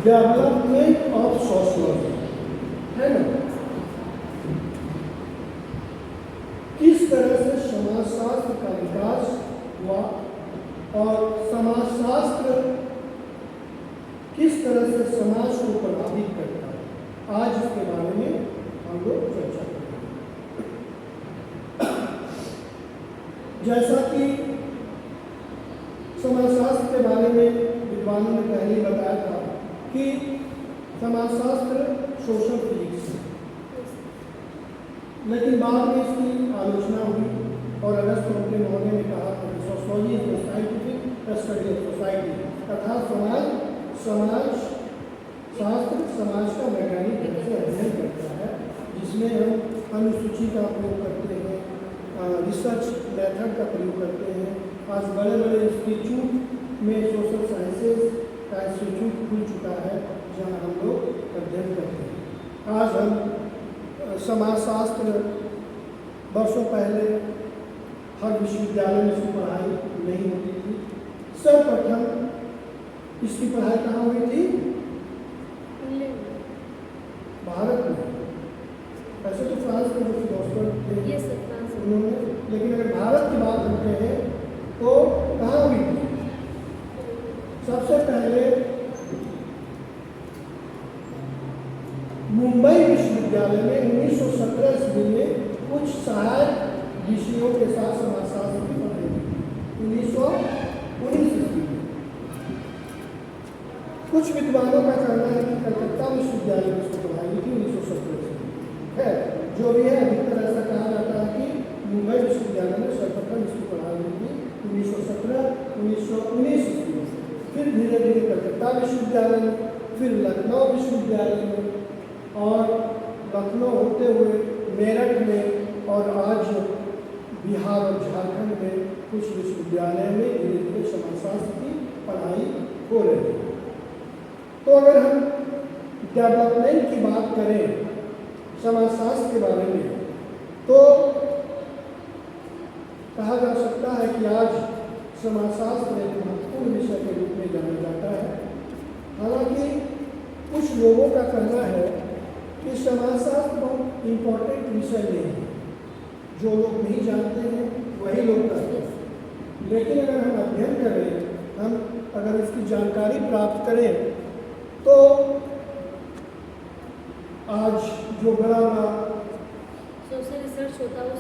Development of sociology, है ना। किस तरह से समाजशास्त्र का विकास हुआ और समाजशास्त्र किस तरह से समाज को प्रभावित करता है, आज इसके बारे में हम लोग चर्चा करेंगे। जैसा कि समाजशास्त्र के बारे में विद्वानों ने पहले ही बताया था कि समाजशास्त्र सोशल फिजिक्स है, लेकिन बाद में इसकी आलोचना हुई और अगस्त उनके महोदय ने कहा था कि sociology is the scientific study of society, अर्थात समाज शास्त्र समाज का वैज्ञानिक ढंग से अध्ययन करता है, जिसमें हम अनुसूची का प्रयोग करते हैं, रिसर्च मेथड का प्रयोग करते हैं। आज बड़े बड़े इंस्टीट्यूट में सोशल साइंसेज का इंस्टीट्यूट खुल चुका है जहाँ हम लोग अध्ययन करते हैं। आज हम समाजशास्त्र वर्षों पहले हर विश्वविद्यालय में इसकी पढ़ाई नहीं होती थी। सर्वप्रथम इसकी पढ़ाई कहाँ हुई थी? भारत में। वैसे तो फ्रांस के जो फिलोसफर थे उन्होंने, लेकिन अगर भारत की बात करते हैं तो कहाँ हुई थी? सबसे पहले मुंबई विश्वविद्यालय में 1917 ईस्वी में कुछ सहायक विषयों के साथ समाजशास्त्र की पढ़ाई हुई। 1919 ईस्वी में कुछ विद्वानों का कहना है कि कलकत्ता विश्वविद्यालय में इसको पढ़ाई हुई थी 1917 ईस्वी में। है जो भी है, अधिकतर ऐसा कहा जाता है कि मुंबई विश्वविद्यालय में सर्वप्रथम इसकी पढ़ाई हुई थी 1917-1919 ईस्वी में। फिर धीरे धीरे कलकत्ता विश्वविद्यालय में, फिर लखनऊ विश्वविद्यालय में, और लखनऊ होते हुए मेरठ में, और आज बिहार और झारखंड में कुछ विश्वविद्यालय में धीरे धीरे समाजशास्त्र की पढ़ाई हो रही है। तो अगर हम डेवलपमेंट की बात करें समाजशास्त्र के बारे में, तो कहा जा सकता है कि आज समाजशास्त्र एक महत्वपूर्ण विषय के रूप में जाना जाता है। हालांकि कुछ लोगों का कहना है कि समाजशास्त्र बहुत इम्पोर्टेंट विषय नहीं है, जो लोग नहीं जानते हैं वही लोग कहते हैं। लेकिन अगर हम अध्ययन करें, हम अगर इसकी जानकारी प्राप्त करें, तो आज जो बड़ा सोशल रिसर्च होता है ना,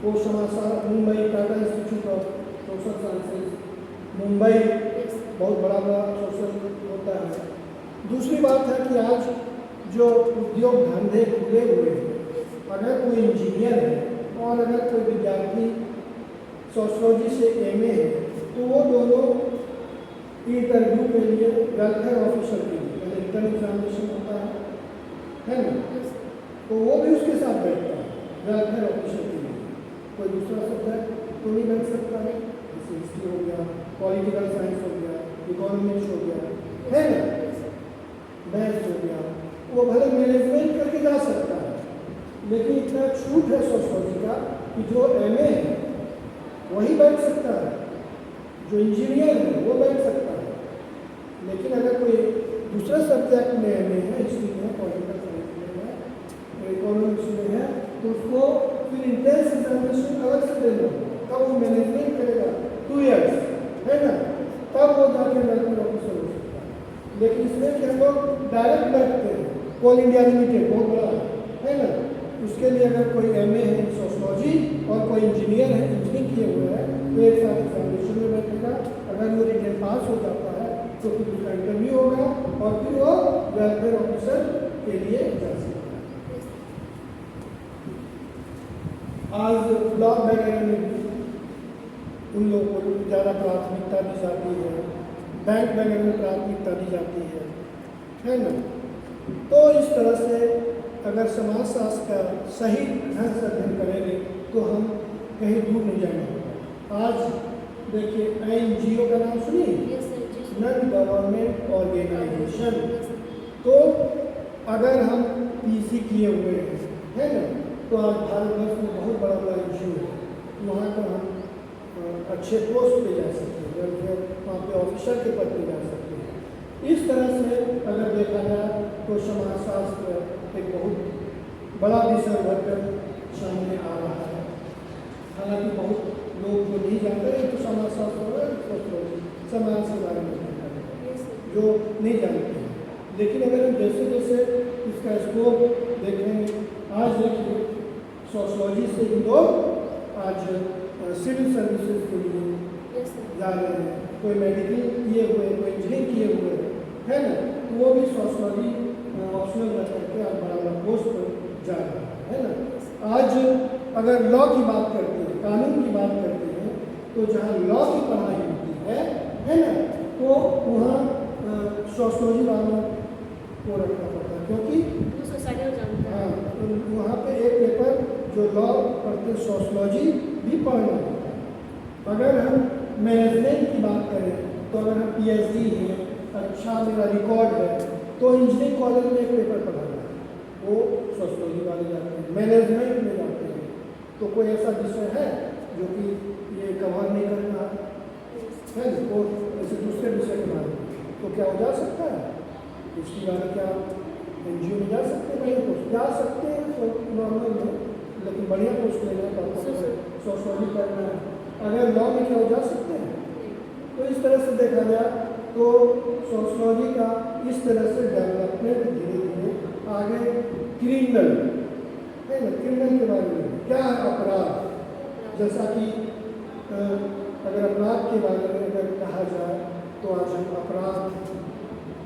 वो समाजशास्त्र Mumbai Tata institute of social sciences Mumbai बहुत बड़ा सोशल होता है। दूसरी बात है कि आज जो उद्योग धंधे खुले हुए हैं, अगर कोई इंजीनियर है और अगर कोई विद्यार्थी सोशियोलॉजी से एमए है, तो वो दोनों इंटरव्यू के लिए वेलफेयर ऑफिसर के लिए पहले रिटर्न एग्जामिनेशन होता है ना, तो वो भी उसके साथ बैठता है वेलफेयर ऑफिसर के लिए। कोई दूसरा सब्जेक्ट तो नहीं बैठ सकता है, जैसे हिस्ट्री हो गया, पॉलिटिकल साइंस हो गया, इकोनॉमिक्स हो गया, है ना, मैथ्स हो गया, वो भले मैनेजमेंट करके जा सकता है। लेकिन इतना छूट है सोशियोलॉजी का कि जो एमए है वही बैठ सकता है, जो इंजीनियर है वो बैठ सकता है। लेकिन अगर कोई दूसरे सब्जेक्ट में एमए है, हिस्ट्री में, पॉलिटिकल साइंस में है, इकोनॉमिक्स में है, तो उसको फिर इंट्रेंस एग्जामिनेशन अलग से देना होगा। तब वो मैनेजमेंट करेगा 2 इयर्स, है ना, तब वो जाके वेलफेयर ऑफिसर हो सकता है। लेकिन इसमें कि हम लोग डायरेक्ट बैठते हैं, कोल इंडिया लिमिटेड बहुत बड़ा है ना, उसके लिए अगर कोई एमए है सोशियोलॉजी और कोई इंजीनियर है, इंजीनियरिंग किए हुए हैं, तो एक साथ एग्जामिनेशन में बैठेगा। अगर वो रिटर्न पास हो जाता है तो फिर उसका इंटरव्यू होगा और फिर वो वेलफेयर ऑफिसर के लिए जा सकता है। आज ब्लॉक वगैरह में उन लोगों को ज़्यादा प्राथमिकता दी जाती है, बैंक वगैरह में प्राथमिकता दी जाती है ना। तो इस तरह से अगर समाजशास्त्र का सही ढंग से अध्ययन करेंगे तो हम कहीं दूर नहीं जाएंगे। आज देखिए NGO का नाम सुनिए, नॉन गवर्नमेंट ऑर्गेनाइजेशन। तो अगर हम PC किए हुए हैं, है ना, तो आज भारतवर्ष में बहुत बड़ा बड़ा इशू है, वहाँ पर हम अच्छे पोस्ट पे जा सकते हैं, वहाँ पे ऑफिसर के पद पे जा सकते हैं। इस तरह से अगर देखा जाए तो समाजशास्त्र एक बहुत बड़ा विषय बनकर सामने आ रहा है। हालांकि बहुत लोग जो नहीं जानते हैं तो समाजशास्त्र समाज के बारे में जो नहीं जानते हैं, लेकिन अगर हम जैसे जैसे इसका स्कोप देखेंगे, आज देखिए सोशलॉजी से ही लोग आज सिविल सर्विसेज के लिए जा रहे हैं, कोई मेडिकल किए हुए, कोई इंजीनियरिंग किए हुए है ना, तो वो भी सोशलॉजी ऑप्शनल रख करके आप बड़ा बड़ा पोस्ट पर जा रहे हैं, है ना। आज अगर लॉ की बात करते हैं, कानून की बात करते हैं, तो जहाँ लॉ की पढ़ाई होती है ना, तो वहाँ सोशलॉजी वालों को रखना पड़ता है, क्योंकि हाँ, तो वहाँ पे एक पेपर जो लॉ पढ़ते सोशलॉजी भी पढ़ना होता है। अगर हम मैनेजमेंट की बात करें तो अगर हम PhD है, अच्छा मेरा रिकॉर्ड है, तो इंजीनियरिंग कॉलेज में एक पेपर पढ़ाना है, वो सोशलॉजी वाले जाते हैं, मैनेजमेंट में जाते हैं। तो कोई ऐसा विषय है जो कि ये कवर नहीं करना है तो ऐसे दूसरे विषय के बारे में तो क्या हो जा सकता है, इसकी बारे क्या NGO में जा सकते हैं, बढ़िया पोस्ट जा सकते हैं तो नॉर्मल में, लेकिन बढ़िया पोस्ट लेना है तो सोशलॉजी करना है। अगर लॉ में क्या हो जा सकते हैं, तो इस तरह से देखा जाए तो सोशलॉजी का इस तरह से डेवलपमेंट धीरे धीरे आगे। क्रिमिनल है ना, क्रिमिनल के बारे में क्या है अपराध, जैसा कि अगर अपराध के बारे में अगर कहा जाए तो आज हम अपराध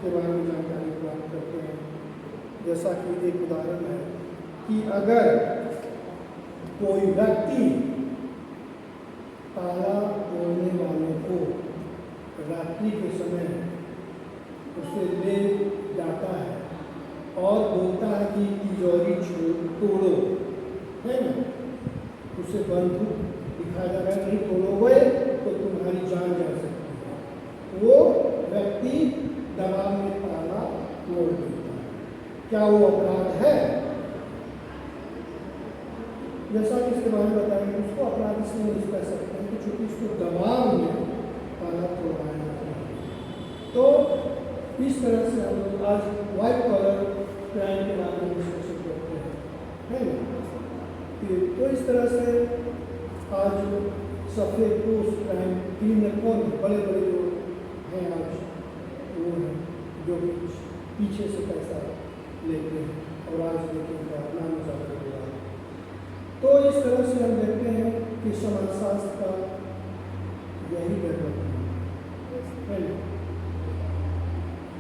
के बारे में जानकारी प्राप्त करते हैं। जैसा कि एक उदाहरण है कि अगर कोई व्यक्ति ताला तोड़ने वालों को रात्रि के समय उसे ले जाता है और बोलता है कि तिजोरी तोड़ो, है ना, उसे बंदूक दिखाया जा रहा है, नहीं तोड़ोगे तो तुम्हारी जान जा सकती है, वो व्यक्ति दबाव में ताला तोड़ देता है, क्या वो अपराध है? जैसा कि इसके बारे में बताएंगे, उसको अपराध इसलिए नहीं कह सकते हैं कि चूंकि उसको दबाव में ताला तोड़वाया जाता है। तो इस तरह से हम लोग आज व्हाइट कॉलर क्राइम के बारे में डिस्कशन करते हैं, है ना। तो इस तरह से आज सफ़ेद पोस्ट क्राइम क्रिमिनल कौन बड़े बड़े जो हैं आज वो हैं जो पीछे से पैसा लेते हैं और आज देखिए उनका नाम ज़्यादा हुआ है। तो इस तरह से हम देखते हैं कि समाजशास्त्र का यही डेवलपमेंट है।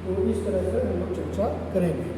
तो इस तरह से हम लोग चर्चा करेंगे।